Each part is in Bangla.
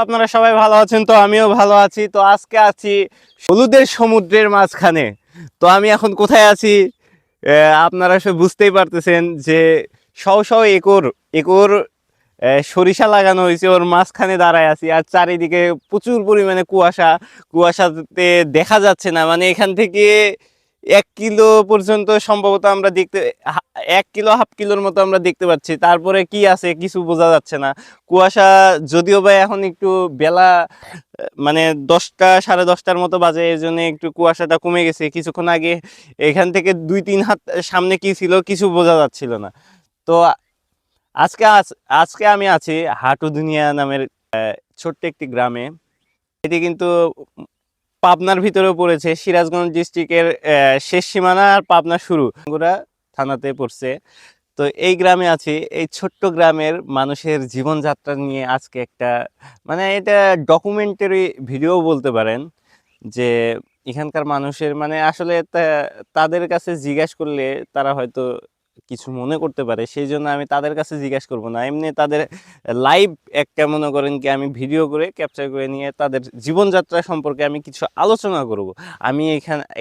আপনারা সবাই ভালো আছেন, তো আমিও ভালো আছি। তো আজকে আছি হলুদের সমুদ্রের মাঝখানে। তো আমি এখন কোথায় আছি আপনারা সব বুঝতেই পারতেছেন যে শও শও একর একর সরিষা লাগানো হয়েছে, ওর মাঝখানে দাঁড়ায় আছি। আর চারিদিকে প্রচুর পরিমাণে কুয়াশা, কুয়াশাতে দেখা যাচ্ছে না, মানে এখান থেকে 1 কিলো পর্যন্ত সম্ভবত আমরা দেখতে, 1 কিলো হাফ কিলোর মতো আমরা দেখতে পাচ্ছি। তারপরে কি আছে কিছু বোঝা যাচ্ছে না। কুয়াশা যদিও বা এখন একটু বেলা মানে 10টা সাড়ে 10টার মতো বাজে, এই জন্য একটু কুয়াশাটা কমে গেছে। কিছুক্ষণ আগে এখান থেকে 2-3 হাত সামনে কি ছিল কিছু বোঝা যাচ্ছিল না। তো আজকে আজকে আমি আছি হাটু দুনিয়া নামের ছোট্ট একটি গ্রামে। এটি কিন্তু পাবনার ভিতরেও পড়েছে, সিরাজগঞ্জ ডিস্ট্রিক্টের শেষ সীমানা আর পাবনা শুরু গুড়া থানাতে পড়ছে। তো এই গ্রামে আছি, এই ছোট্ট গ্রামের মানুষের জীবনযাত্রা নিয়ে আজকে একটা, মানে এটা ডকুমেন্টারি ভিডিও বলতে পারেন। যে এখানকার মানুষের মানে আসলে তাদের কাছে জিজ্ঞাসা করলে তারা হয়তো কিছু মনে করতে পারে, সেই জন্য আমি তাদের কাছে জিজ্ঞাসা করব না। এমনি তাদের লাইভ একটা মনে করেন কি আমি ভিডিও করে ক্যাপচার করে নিয়ে তাদের জীবনযাত্রা সম্পর্কে আমি কিছু আলোচনা করব। আমি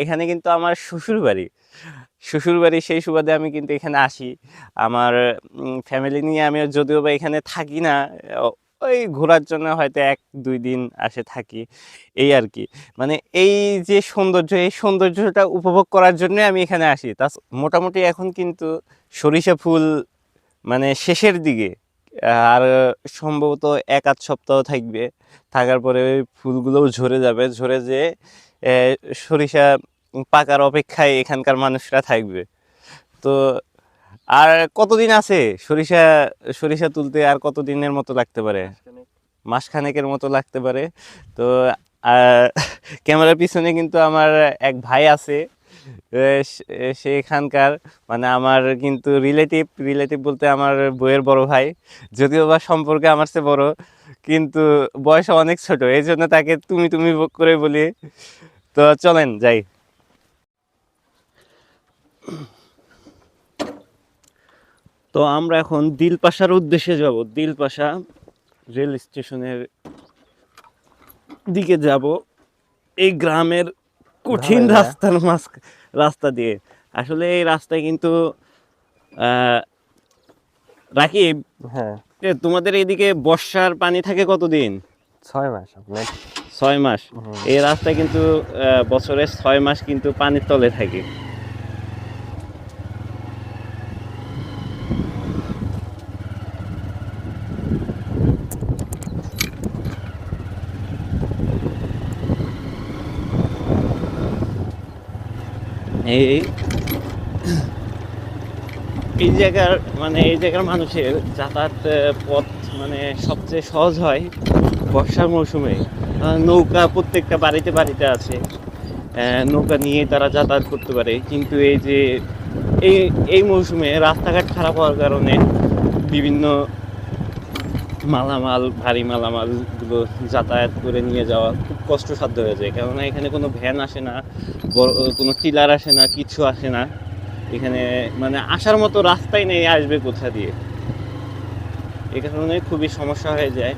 এখানে কিন্তু আমার শ্বশুরবাড়ি, সেই সুবাদে আমি কিন্তু এখানে আসি। আমার ফ্যামিলি নিয়ে আমি যদিও বা এখানে থাকি না, ওই ঘোরার জন্য হয়তো 1-2 দিন আসে থাকি, এই আর কি। মানে এই যে সৌন্দর্য, এই সৌন্দর্যটা উপভোগ করার জন্য আমি এখানে আসি। মোটামুটি এখন কিন্তু সরিষা ফুল মানে শেষের দিকে, আর সম্ভবত 1-8 সপ্তাহ থাকবে। থাকার পরে ওই ফুলগুলোও ঝরে যাবে, ঝরে যেয়ে সরিষা পাকার অপেক্ষায় এখানকার মানুষরা থাকবে। তো আর কতদিন আছে সরিষা সরিষা তুলতে? আর কতদিনের মতো লাগতে পারে? মাসখানেকের মতো লাগতে পারে। তো ক্যামেরার পিছনে কিন্তু আমার এক ভাই আছে, সে এখানকার, মানে আমার কিন্তু রিলেটিভ বলতে আমার বইয়ের বড় ভাই, যদিও বা সম্পর্কে আমার চেয়ে বড়, কিন্তু বয়সে অনেক ছোট, এই জন্য তাকে তুমি তুমি করে বলি। তো চলেন যাই। তো আমরা এখন দিলপাশার উদ্দেশ্যে যাব। দিলপাশা রেল স্টেশনের দিকে যাব, এই গ্রামের কঠিন রাস্তা দিয়ে। আসলে এই রাস্তায় কিন্তু রাকিব, হ্যাঁ, তোমাদের এইদিকে বর্ষার পানি থাকে কতদিন? 6 মাস আপনার। 6 মাস। এই রাস্তায় কিন্তু বছরে 6 মাস কিন্তু পানির তলে থাকে। এই এই জায়গার এই জায়গার মানুষের যাতায়াত পথ মানে সবচেয়ে সহজ হয় বর্ষার মৌসুমে। নৌকা প্রত্যেকটা বাড়িতে বাড়িতে আছে, নৌকা নিয়ে তারা যাতায়াত করতে পারে। কিন্তু এই যে এই এই মৌসুমে রাস্তাঘাট খারাপ হওয়ার কারণে বিভিন্ন ভারী মালামালগুলো যাতায়াত করে নিয়ে যাওয়া খুব কষ্টসাধ্য হয়ে যায়। কেননা এখানে কোনো ভ্যান আসে না, কোনো টিলার আসে না, কিছু আসে না। এখানে মানে আসার মতো রাস্তাই নেই, আসবে কোথা দিয়ে। এই কারণে খুবই সমস্যা হয়ে যায়।